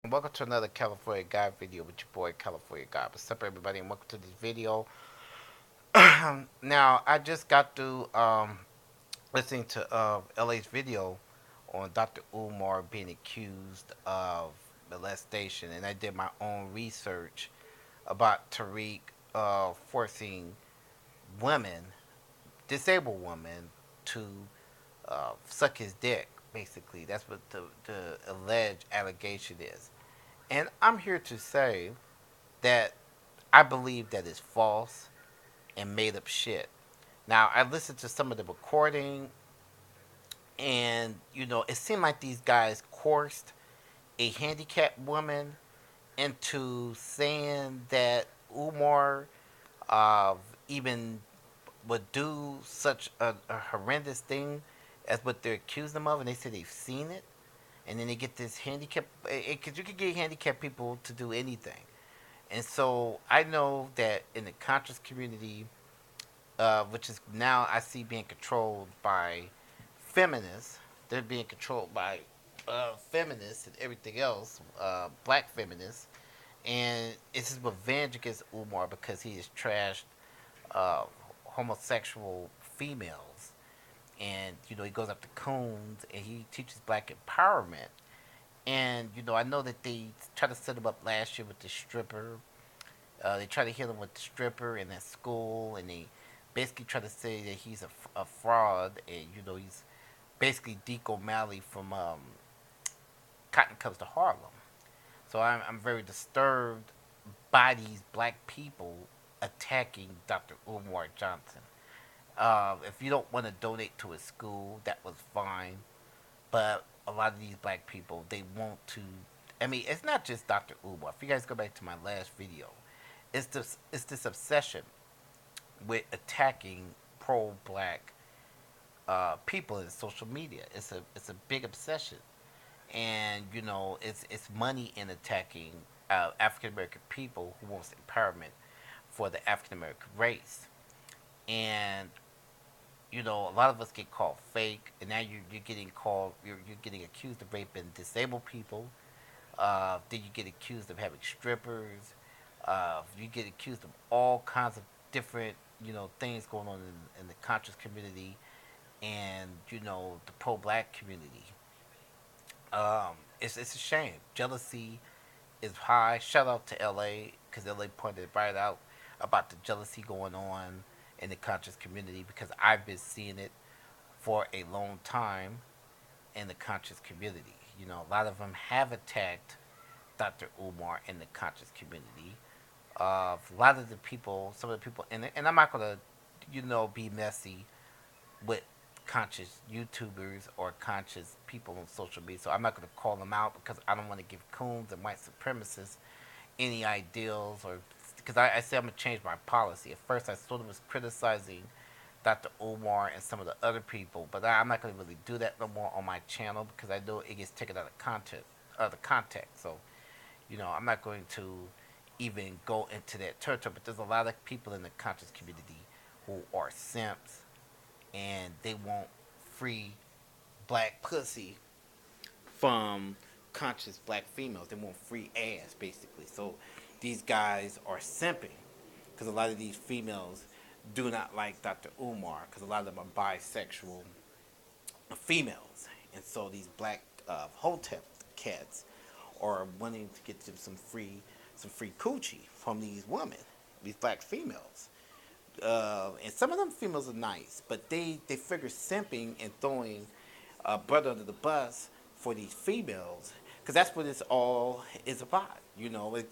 Welcome to another California Guy video with your boy California Guy. What's up, everybody, and welcome to this video. Now, I just got through listening to LA's video on Dr. Umar being accused of molestation, and I did my own research about Tariq forcing women, disabled women, to suck his dick. Basically, that's what the alleged allegation is. And I'm here to say that I believe that is false and made up shit. Now, I listened to some of the recording, and it seemed like these guys coerced a handicapped woman into saying that Umar uh, even would do such a horrendous thing as what they're accusing them of, and they say they've seen it, and then they get this handicap. Because you can get handicapped people to do anything. And so I know that in the conscious community, which is now I see being controlled by feminists, they're being controlled by feminists and everything else, black feminists. And it's just revenge against Umar because he has trashed uh, homosexual females. And, he goes up to Coons and he teaches black empowerment. And, I know that they tried to set him up last year with the stripper. They try to hit him with the stripper in that school, and they basically try to say that he's a fraud, and he's basically Deke O'Malley from Cotton Comes to Harlem. So I'm very disturbed by these black people attacking Dr. Umar Johnson. If you don't want to donate to his school, that was fine, but a lot of these black people, they want to. I mean, it's not just Dr. Umar. If you guys go back to my last video, it's this obsession with attacking pro-black people in social media. It's a big obsession, and it's money in attacking African American people who wants empowerment for the African American race. And a lot of us get called fake, and now you're getting called you're getting accused of raping disabled people. Then you get accused of having strippers. You get accused of all kinds of different, things going on in the conscious community and, the pro-black community. It's a shame. Jealousy is high. Shout out to LA because LA pointed right out about the jealousy going on in the conscious community because I've been seeing it for a long time in the conscious community. A lot of them have attacked Dr. Umar in the conscious community. A lot of the people, some of the people, and I'm not gonna, be messy with conscious YouTubers or conscious people on social media. So I'm not gonna call them out because I don't want to give coons and white supremacists any ideals or because I said I'm gonna change my policy. At first, I sort of was criticizing Dr. Omar and some of the other people, but I'm not gonna really do that no more on my channel because I know it gets taken out of context. So I'm not going to even go into that territory. But there's a lot of people in the conscious community who are simps and they want free black pussy from conscious black females. They want free ass, basically. So these guys are simping because a lot of these females do not like Dr. Umar because a lot of them are bisexual females. And so these black hotep cats are wanting to get them some free coochie from these women, these black females. And some of them females are nice, but they figure simping and throwing brother under the bus for these females because that's what it's all is about,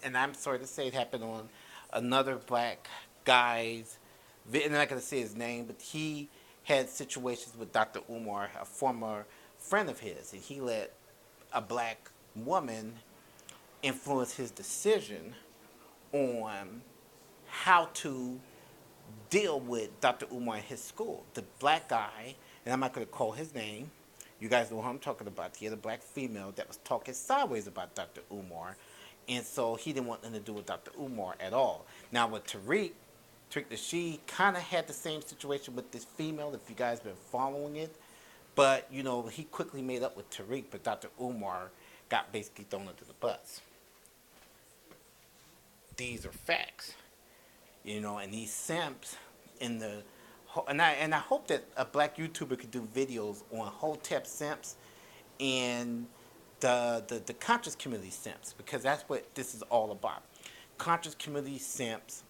And I'm sorry to say it happened on another black guy's. I'm not gonna say his name, but he had situations with Dr. Umar, a former friend of his, and he let a black woman influence his decision on how to deal with Dr. Umar in his school. The black guy, and I'm not going to call his name, you guys know who I'm talking about. He had a black female that was talking sideways about Dr. Umar, and so he didn't want nothing to do with Dr. Umar at all. Now with Tariq she kind of had the same situation with this female, if you guys been following it. But, he quickly made up with Tariq, but Dr. Umar got basically thrown under the bus. These are facts, and these simps in the and I hope that a black YouTuber could do videos on Hotep simps and the conscious community simps, because that's what this is all about. Conscious community simps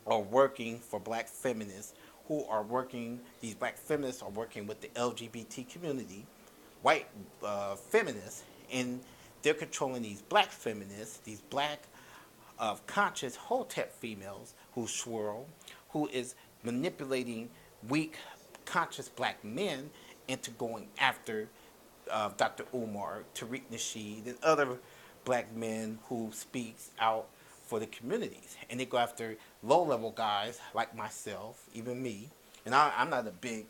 are working for black feminists who are working, these black feminists are working with the LGBT community, white feminists, and they're controlling these black feminists, these black conscious hotep females who swirl, who is manipulating weak conscious black men into going after Dr. Umar, Tariq Nasheed, and other black men who speaks out for the communities. And they go after low-level guys like myself, even me. And I'm not a big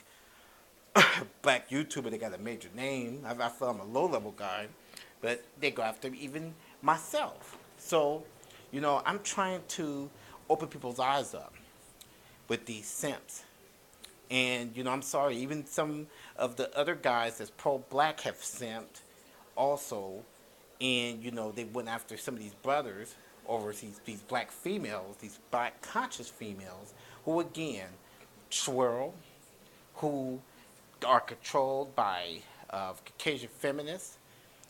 black YouTuber that got a major name. I feel I'm a low-level guy. But they go after even myself. So, I'm trying to open people's eyes up with these simps. And, I'm sorry, even some of the other guys that's pro-black have simped also. And, they went after some of these brothers over these black females, these black conscious females, who again swirl, who are controlled by Caucasian feminists,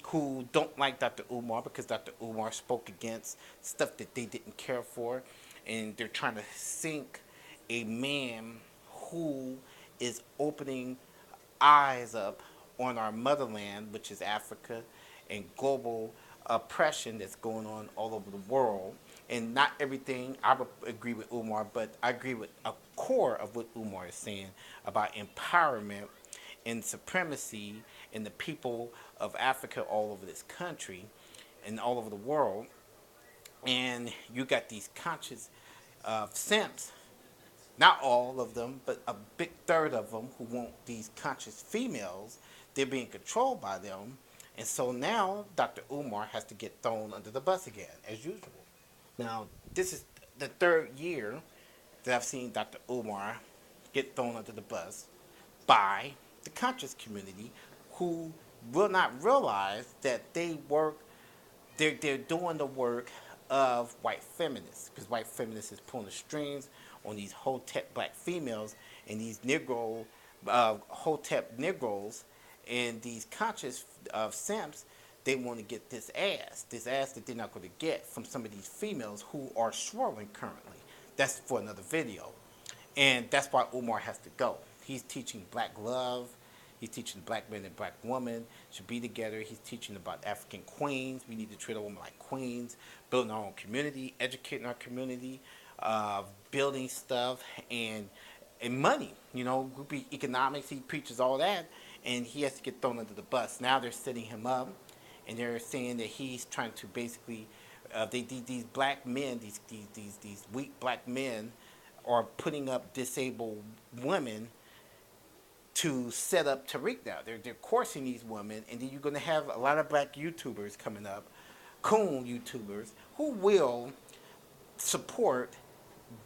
who don't like Dr. Umar because Dr. Umar spoke against stuff that they didn't care for, and they're trying to sink a man who is opening eyes up on our motherland, which is Africa, and global oppression that's going on all over the world. And not everything I would agree with Umar, but I agree with a core of what Umar is saying about empowerment and supremacy in the people of Africa all over this country and all over the world. And you got these conscious simps, not all of them, but a big third of them who want these conscious females. They're being controlled by them. And so now Dr. Umar has to get thrown under the bus again, as usual. Now, this is the third year that I've seen Dr. Umar get thrown under the bus by the conscious community, who will not realize that they're doing the work of white feminists, because white feminists is pulling the strings on these hotep black females and these negro hotep negroes and these conscious simps. They want to get this ass that they're not going to get from some of these females who are swirling currently. That's for another video. And that's why Umar has to go. He's teaching black love. He's teaching black men and black women should be together. He's teaching about African queens. We need to treat a woman like queens, building our own community, educating our community, building stuff, and money. Group economics. He preaches all that, and he has to get thrown under the bus. Now they're setting him up, and they're saying that he's trying to basically, these black men, these weak black men, are putting up disabled women to set up Tariq now. They're coursing these women, and then you're going to have a lot of black YouTubers coming up, coon YouTubers, who will support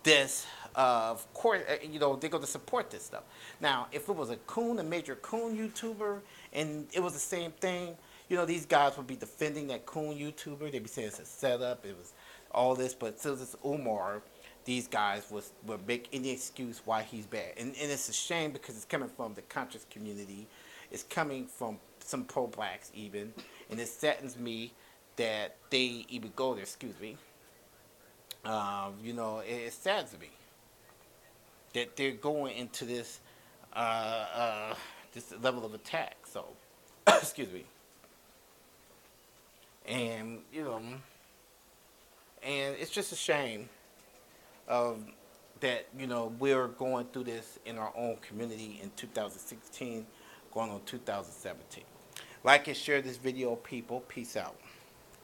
this. Of course, they're going to support this stuff. Now, if it was a major coon YouTuber, and it was the same thing, these guys would be defending that coon YouTuber. They'd be saying it's a setup, it was all this, but since it's Umar, these guys would make any excuse why he's bad. And it's a shame because it's coming from the conscious community. It's coming from some pro-blacks even. And it saddens me that they even go there, excuse me. It saddens me that they're going into this this level of attack. So, excuse me. And, and it's just a shame of that we're going through this in our own community in 2016, going on 2017. Like and share this video, people. Peace out.